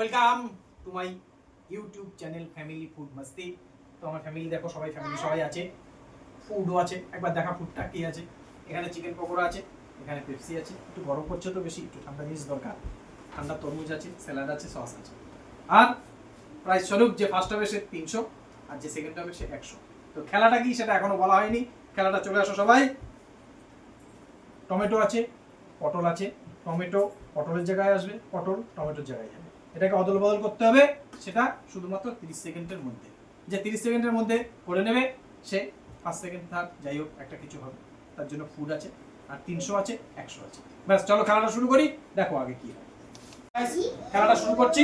Welcome to my YouTube channel family food মাস্তি। তো আমার family দেখো, সবাই আছে, ফুডও আছে। একবার দেখা ফুডটা কি আছে। এখানে চিকেন পকোড়া আছে, এখানে পেপসি আছে। একটু গরম করছে তো বেশি, একটু ঠান্ডা জিনিস দরকার। ঠান্ডা তরমুজ আছে, স্যালাড আছে, সস আছে। আর প্রাইস স্বরূপ যে ফার্স্ট হবে সে 300 আর যে সেকেন্ড হবে সে 100। তো খেলাটা কি সেটা এখনো বলা হয়নি। খেলাটা চলে আসো সবাই। টমেটো আছে, পটল আছে। টমেটো পটলের জায়গায় আসবে, পটল টমেটোর জায়গায় যাবে। এটাকে অদল বদল করতে হবে, সেটা শুধুমাত্র 30 সেকেন্ডের মধ্যে। যে 30 সেকেন্ডের মধ্যে করে নেবে সে ফার্স্ট সেকেন্ড থার্ড যাই হোক একটা কিছু হবে। তার জন্য ফুড আছে, আর 300 আছে, 100 আছে। ব্যাস, চলো খেলাটা শুরু করি, দেখো আগে কি হয়। খেলাটা শুরু করছি,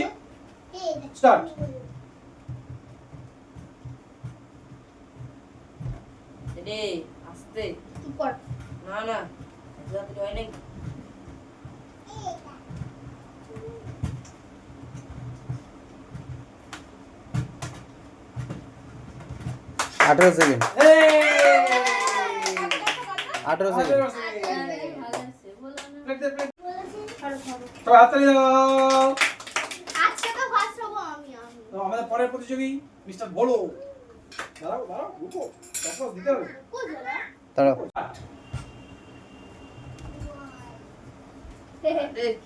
স্টার্ট। আস্তে কর, না না যাতে হয় নাই। আঠারো সেকেন্ড 18 সেকেন্ড। আমাদের পরের প্রতিযোগী মিস্টার বলো। দাঁড়াও দাঁড়াও, রুকো, তারপর দিতে হবে। দাঁড়াও।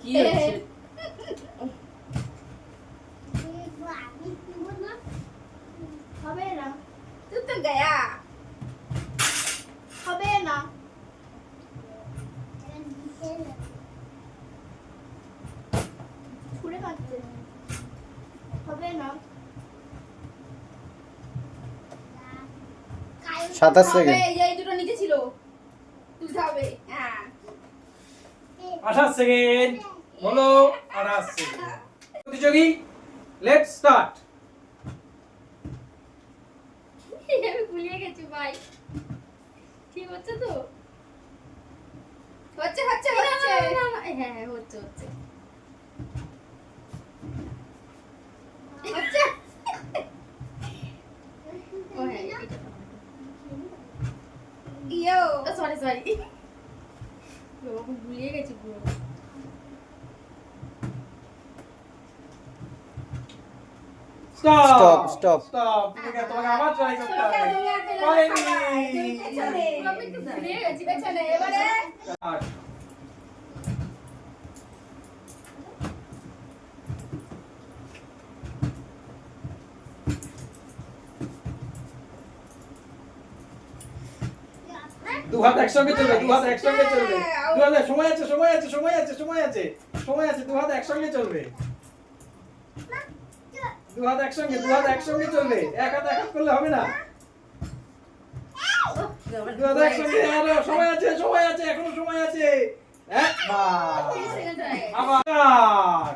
কি হচ্ছে? হবে না, তুই তো গয়া হবে না। ছুড়ে মারছে, হবে না। 27 সেকেন্ড। এই দুটো নিচে ছিল, তুলতে হবে। হ্যাঁ 28 সেকেন্ড, বলো 28 সেকেন্ড। প্রতিযোগী লেটস স্টার্ট। আমি ভুলিয়ে গেছি ভাই। ঠিক হচ্ছে তো? হচ্ছে হচ্ছে হচ্ছে। হ্যাঁ হ্যাঁ হচ্ছে হচ্ছে হচ্ছে। ও হ্যাঁ, এটা ইয়ো সরি সরি, বাবা ভুলিয়ে গেছি পুরো। Stop stop. স্টপ। তোমাকে আবার ট্রাই করতে হবে। পারেনি। আমি তো ভুলিয়ে গেছি, পেছনে এবারে। স্টার্ট। দু হাত একসঙ্গে চলবে, দু হাত একসঙ্গে চলবে। দু হাত সময় আছে, সময় আছে, সময় আছে, সময় আছে, সময় আছে। দু হাত একসঙ্গে চলবে, দু হাত একসঙ্গে, দু হাত একসঙ্গে চলবে। এক হাত এক হাত করলে হবে না। দু হাত একসঙ্গে, আরো সময় আছে, সময় আছে, এখনো সময় আছে। একবার 30 সেকেন্ড হয়ে গেছে। আবার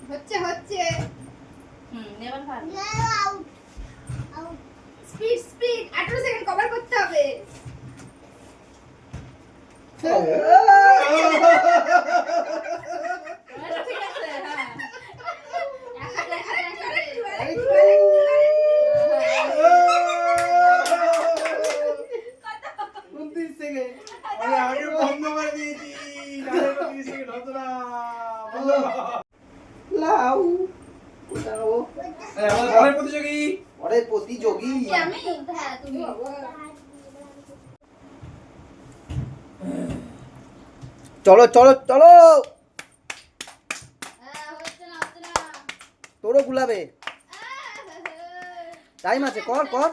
হচ্ছে হচ্ছে। এবার ভালো। স্পিড স্পিড, 18 সেকেন্ড কভার করতে হবে। ঠিক আছে, হ্যাঁ। আমি আগে বন্ধ করে দিয়েছি, নাহলে 30 সেকেন্ড হতো না। লাউ দাঁড়াও। আমাদের পরের প্রতিযোগী ওরে প্রতিযোগী। আমি হ্যাঁ তুমি চলো চলো চলো, হচ্ছে না হচ্ছে না। তোরও গুলাবে। টাইম আছে, কর কর।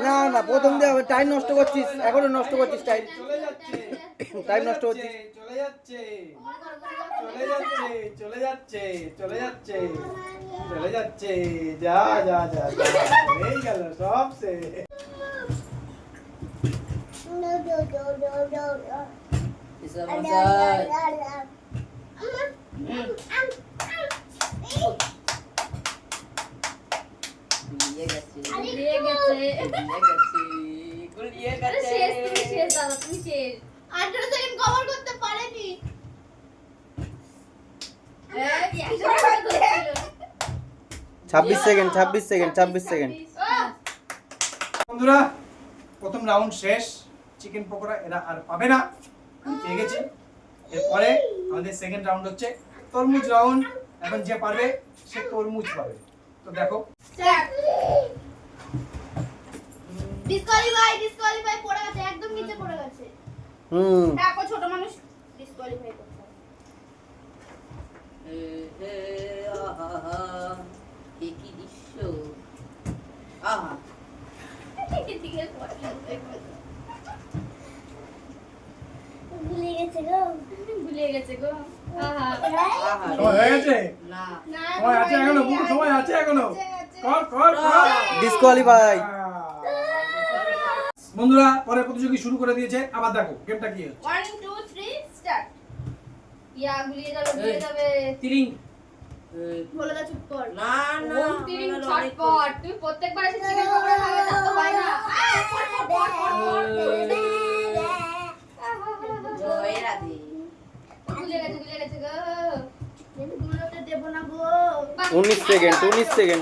না না, প্রথম দিয়ে হবে। টাইম নষ্ট করছিস, এখনো নষ্ট করছিস টাইম। চলে যাচ্ছে, টাইম নষ্ট করছিস। চলে যাচ্ছে, চলে যাচ্ছে, চলে যাচ্ছে, চলে যাচ্ছে, চলে যাচ্ছে। যা যা যা যা, হয়ে গেল সব শেষ। হিসাব মশাই। গুলিয়ে গেছে, গুলিয়ে গেছে। গুলিয়ে আরে গেছে। শেষ, তুমি শেষ দাদা, তুমি শেষ। 18 সেকেন্ড কভার করতে পারেনি। 26 সেকেন্ড 26 সেকেন্ড 26 সেকেন্ড। বন্ধুরা প্রথম রাউন্ড শেষ, চিকেন পকোড়া এরা আর পাবে না, আমি পেয়ে গেছি। এরপরে আমাদের সেকেন্ড রাউন্ড হচ্ছে তরমুজ রাউন্ড। এখন যে পারবে সে তরমুজ পাবে। তো দেখো ডিসকোয়ালিফাই পড়ে গেছে, একদম নিচে পড়ে গেছে। দেখো ছোট মানুষ ডিসকোয়ালিফাই করতে হবে। আহা কি কি দৃশ্য, আহা এদিকে পড়ে গেছে। ভুলে গেছে গো, ভুলে গেছে গো। আহা আহা সময় হয়ে গেছে, না সময় আছে এখনো, বহু সময় আছে এখনো। কর কর কর। ডিসকোয়ালিফাই। বন্ধুরা পরের প্রতিযোগী শুরু করে দিয়েছে, আবার দেখো গেমটা কি হচ্ছে। 1 2 3 স্টার্ট। ইয়া গুলিয়ে যাবে, গুলিয়ে যাবে। তিরিং বলে দা চুপ কর। না না ওম তিরিং ছটপট। তুই প্রত্যেকবার এসে চিকেন পকোড়া খাবে, তা তো হয় না। জয় রাধে। ভুলে গেছে, ভুলে গেছে গো। গুলোতে দেব না গো। 19 সেকেন্ড 19 সেকেন্ড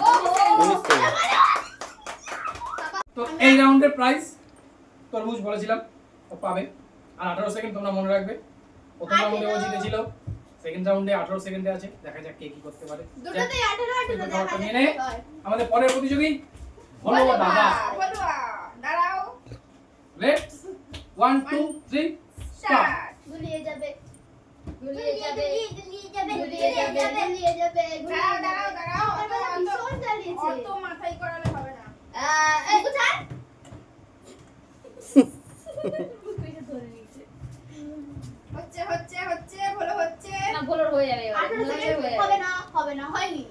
19 সেকেন্ড। তো এই রাউন্ডের প্রাইস তরমুজ বলেছিলাম ও পাবে। আর 18 সেকেন্ড তোমরা মনে রাখবে, প্রথম রাউন্ডে ও জিতেছিল, সেকেন্ড রাউন্ডে 18 সেকেন্ডে আছে। দেখা যাক কে কি করতে পারে। দুটোতেই 18 18 খাবারটা নিয়ে নে। আমাদের পরের প্রতিযোগী হলো দাদা। বলুয়া দাঁড়াও। Let's 1 2 3 start. গুলিয়ে যাবে, গুলিয়ে যাবে, গুলিয়ে যাবে, গুলিয়ে যাবে, গুলিয়ে যাবে। দাঁড়াও দাঁড়াও দাঁড়াও। ভীষণ জ্বালিয়েছে। অত মাথায় করালে হবে না। এই বুঝান। ধরে নিয়েছে। হচ্ছে হচ্ছে হচ্ছে ভালো হচ্ছে না, ভুলোর হয়ে যাবে এবারে। 18 সেকেন্ড হবে না, হবে না, হয়নি।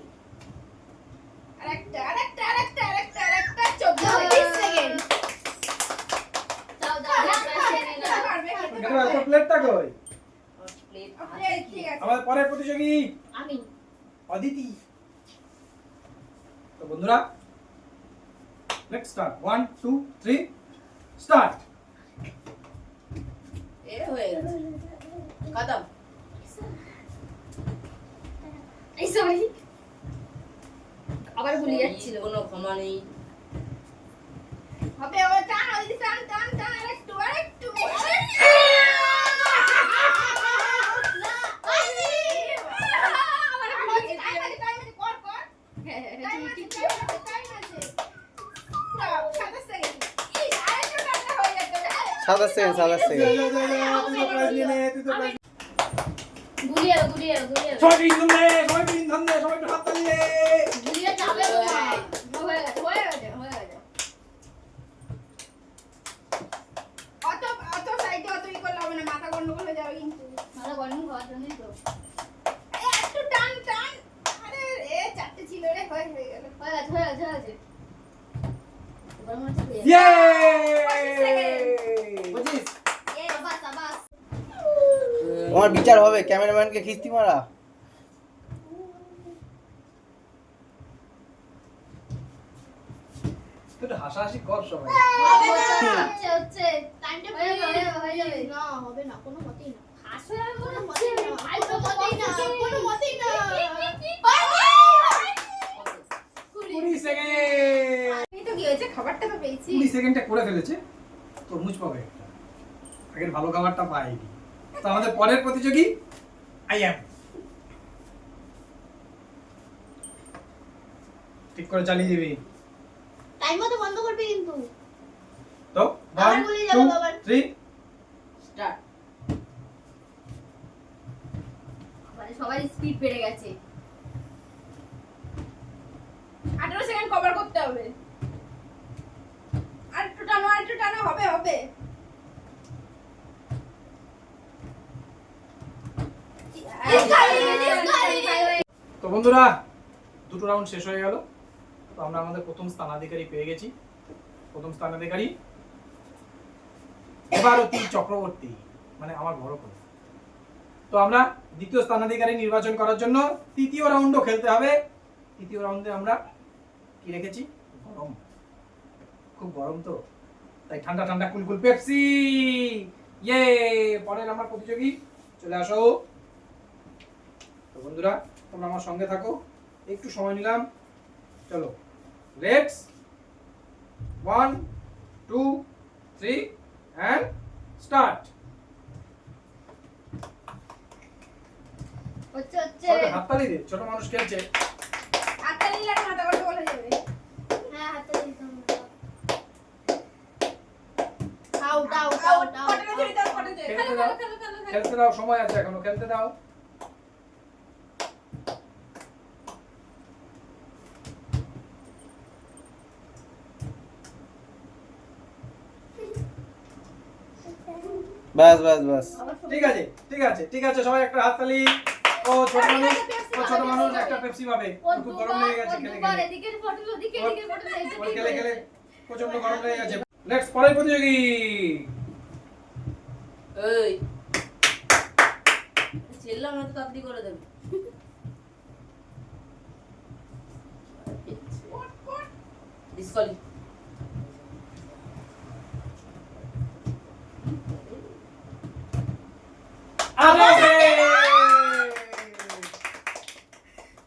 আরেকটা আরেকটা আরেকটা আরেকটা আরেকটা 14 সেকেন্ড। দাও দাও দেখো একটা প্লেটটা কই? প্লেট ঠিক আছে। আমাদের পরের প্রতিযোগী আমি অদিতি। তো বন্ধুরা লেটস স্টার্ট 1 2 3 স্টার্ট। এ হয়ে গেছে খতম। এই সরি আবার ভুলে যাচ্ছিল। কোনো ক্ষমা নেই। হবে ও টান, অদিতি টান টান টান, আরেকটু আরেকটু। না আইনি আমার হচ্ছে, টাইম আছে টাইম আছে, কর কর। টাইম আছে টাইম আছে। পুরো 27 সেকেন্ড। এই আরেকটু টানলে হয়ে যেত। 27 সেকেন্ড 27 সেকেন্ড। তুই তো প্রাইজ নিয়ে নে, তুই তো প্রাইজ। গুলিয়ে গুলিয়ে গুলিয়ে সবাই ইন্ধন দে, সবাই ইন্ধন দে, সবাই একটু হাত তালি দে। গুলিয়ে যাবে না। হয়ে গেছে হয়ে গেছে হয়ে গেছে। অত অত সাইডে অত ই করলে হবে না, মাথা গন্ডগোল হয়ে যাবে কিন্তু। মাথা গন্ডগোল হওয়ার জন্যই তো। এই একটু টান টান। আরে এ চারটে ছিল রে, হয়ে গেল। হয়ে গেছে হয়ে গেছে হয়ে গেছে। এবার মনে হচ্ছে হয়ে গেছে। ইয়ে! 25 এ সাবাস সাবাস। আমার বিচার হবে, ক্যামেরাম্যানকে খিস্তি মারা। তুই একটু হাসাহাসি কর সবাই। হবে না, হচ্ছে হচ্ছে। টাইমটা হয়ে যাবে হয়ে যাবে। না হবে না, কোনো মতেই না। হাসবে না, কোনো মতেই না, কোনো মতেই না, কোনো মতেই না। 20 সেকেন্ড। এই তো কি হয়েছে, খাবারটা তো পেয়েছি। 20 সেকেন্ডে করে ফেলেছে, তরমুজ পাবে একটা। আগের ভালো খাবারটা পাইনি। তো আমাদের পরের প্রতিযোগী আই এম। ঠিক করে চালিয়ে দিবি। টাইম মতো বন্ধ করবি কিন্তু। তো আবার 1 বলে যাবো 2 আবার। 3 স্টার্ট। মানে সবার স্পিড বেড়ে গেছে। 18 সেকেন্ড কভার করতে হবে। আর একটু টানো হবে হবে। তো বন্ধুরা দুটো রাউন্ড শেষ হয়ে গেল। তো আমরা আমাদের প্রথম স্থানাধিকারী পেয়ে গেছি। প্রথম স্থানাধিকারী ভারতী চক্রবর্তী, মানে আমার বড় করে। তো আমরা দ্বিতীয় স্থানাধিকারী নির্বাচন করার জন্য তৃতীয় রাউন্ডও খেলতে হবে। তৃতীয় রাউন্ডে আমরা কি রেখেছি, গরম, খুব গরম তো তাই ঠান্ডা ঠান্ডা কুলকুল পেপসি। ইয়ে, পরের আমার প্রতিযোগী চলে আসো। তো বন্ধুরা তোমরা আমার সঙ্গে থাকো, একটু সময় নিলাম। চলো লেটস 1 2 3 and start হচ্ছে হচ্ছে হাততালি দে ছোট মানুষ খেলছে হাততালি লাগে মাথা করে বলে যাবে হ্যাঁ হাততালি দিতে হবে আউট আউট আউট পটেটো চুরি দাও পটেটো খেলতে দাও সময় আছে এখনো খেলতে দাও বাস বাস বাস ঠিক আছে ঠিক আছে ঠিক আছে সবাই একটা হাততালি ও ছোট মানুষ একটা পেপসি পাবে খুব গরম লেগে গেছে খেলে দুবার খেলে এদিকে পটেটো ওদিকে এদিকে পটেটো ওর খেলে খেলে প্রচন্ড গরম লেগে গেছে লেটস পরের প্রতিযোগী এই চেল্লাম না তো তাড়াতাড়ি করে দেবে ডিসকলি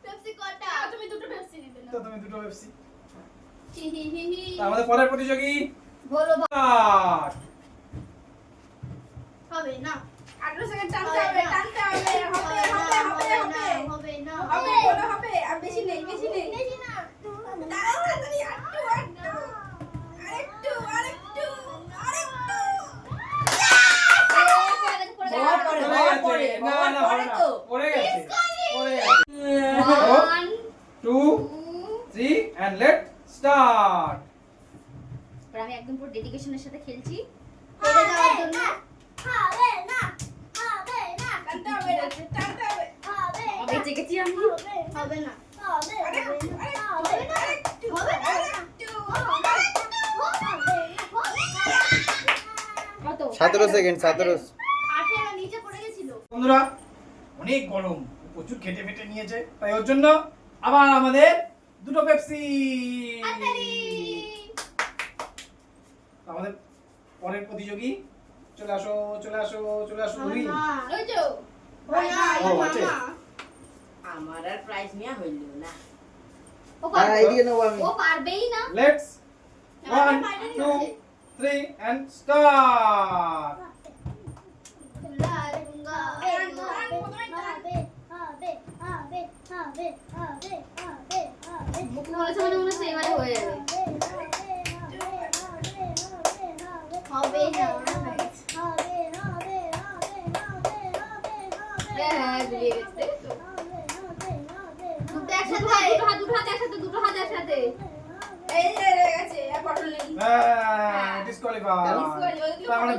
পেপসি কটা তুমি দুটো পেপসি দিবে না তো তুমি দুটো পেপসি হি হি হি হি আমাদের পরের প্রতিযোগী বলো স্টার্ট হবে না 18 সেকেন্ড টানতে হবে হবে হবে না হবে আর বেশি নেই না তাড়াতাড়ি আরেকটু না না হবে না পড়ে গেছে 1 2 3 and let's start আমি একদম পুরো ডেডিকেশনের সাথে খেলছি পড়ে যাওয়ার জন্য হবে না টানতে হবে বেঁচে গেছি আমি হবে না কত 17 সেকেন্ড 17 18 নিচে পড়ে গেছিল বন্ধুরা অনেক গরম প্রচুর খেটে ফেটে নিয়েছে তাই ওর জন্য আবার আমাদের দুটো পেপসি আমাদের পরের প্রতিযোগী চলে আসো রুহি ওই তো ও, আছে। আমার আর প্রাইজ নিয়া হইল না ও আর পারবে এইদিকে নেবো আমি ও পারবেই না লেটস 1 2 3 and start মুখ বলেছে মানে মনে হচ্ছে এবারে হয়ে যাবে হবে না হ্যাঁ গুলিয়ে গেছে দুটো হাত একসাথে এই যে রয়ে গেছে আর পটল নেই ডিসকোয়ালিফাই তার মানে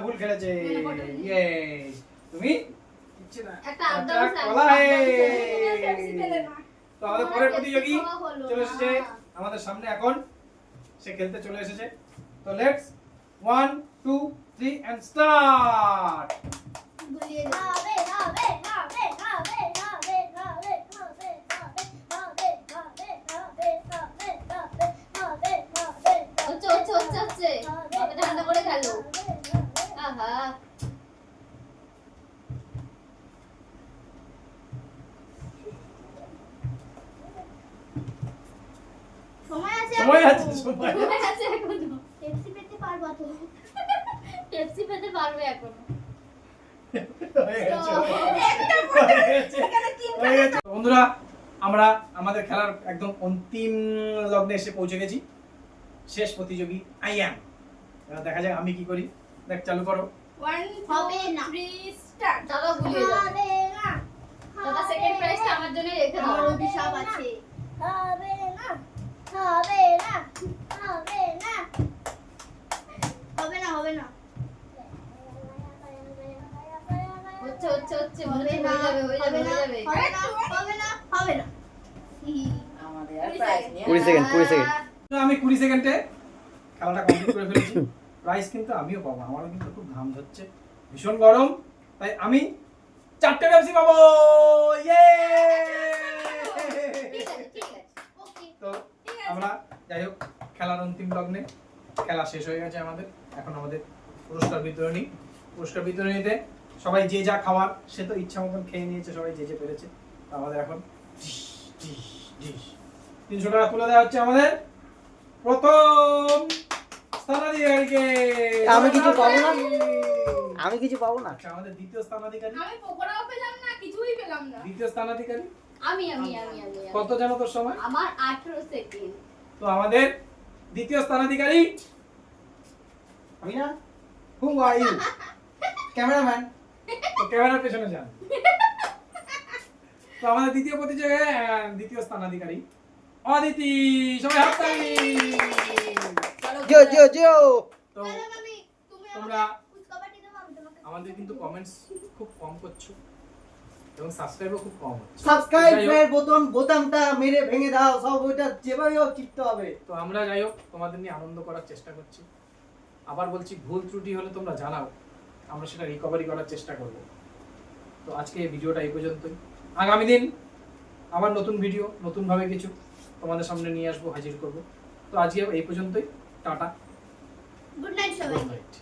ভুল খেলেছে ইয়ে তুমি কিচ্ছু না একটা আবদার কলাই তো আমাদের পরের প্রতিযোগী চলে এসেছে আমাদের সামনে এখন সে খেলতে চলে এসেছে তো লেটস 1 2 3 and start গুলিয়ে হচ্ছে মাথা ঠান্ডা করে খেলো আহা সময় আছে এখনো পেপসি পেতে পারবা তো পেপসি পেতে পারবে এখনো বন্ধুরা আমরা আমাদের খেলার একদম অন্তিম লগ্নে এসে পৌঁছে গেছি শেষ প্রতিযোগী আই অ্যাম দেখা যাক আমি কি করি দেখ চালু করো 1 হবে না 3 স্টার্ট দাদা গুলিয়ে যাবে না দাদা সেকেন্ড প্রাইজটা আমার জন্য রেখে দাও আমার অভিশাপ আছে হবে না হচ্ছে মনে হয়ে যাবে হবে না আমাদের আর প্রাইজ নিয়া 20 সেকেন্ড আমি 20 সেকেন্ডে খেলাটা কমপ্লিট করে ফেলেছি প্রাইস কিন্তু আমিও পাবো আমারও কিন্তু খুব ঘাম হচ্ছে ভীষণ গরম তাই আমি 4টে পেপসি পাবো ইয়ে ঠিক আছে ওকে তো আমরা যাই হোক খেলার অন্তিম লগ্নে খেলা শেষ হয়ে গেছে আমাদের এখন আমাদের পুরস্কার বিতরণীতে সবাই যে যা খাওয়ার সে তো ইচ্ছা মতন খেয়ে নিয়েছে সবাই যে পেরেছে তো আমাদের এখন 300 টাকা তুলে দেওয়া হচ্ছে আমাদের প্রথম স্থানাধিকারীকে। আমি কিছু পাবো না? আমি কিছু পাবো না? আচ্ছা, আমাদের দ্বিতীয় স্থানাধিকারী, আমি পকোড়াও পেলাম না, কিছুই পেলাম না। দ্বিতীয় স্থানাধিকারী আমি কত জানো তোর সময়? আমার 18 সেকেন্ড। তো আমাদের দ্বিতীয় স্থানাধিকারী আমি না? হু আর ইউ? ক্যামেরাম্যান। তো ক্যামেরার পেছনে যান। তো আমাদের দ্বিতীয় প্রতিযোগিতায় দ্বিতীয় স্থানাধিকারী অদিতি। সবাই হাততালি। জিও জিও জিও। তো তোমরা আমাদের কিন্তু কমেন্টস খুব কম করছো এবং সাবস্ক্রাইবও খুব কম হচ্ছে। সাবস্ক্রাইবের বোতামটা মেরে ভেঙে দাও, সব ওইটা যেভাবে হোক টিপতে হবে। তো আমরা যাই হোক তোমাদের নিয়ে আনন্দ করার চেষ্টা করছি। আবার বলছি, ভুল ত্রুটি হলে তোমরা জানাও, আমরা সেটা রিকভারি করার চেষ্টা করব। তো আজকে এই ভিডিওটা এই পর্যন্তই। আগামী দিন আবার নতুন ভিডিও, নতুনভাবে কিছু তোমাদের সামনে নিয়ে আসবো, হাজির করব। তো আজকে এই পর্যন্তই। টাটা, গুড নাইট সবাই। Good night.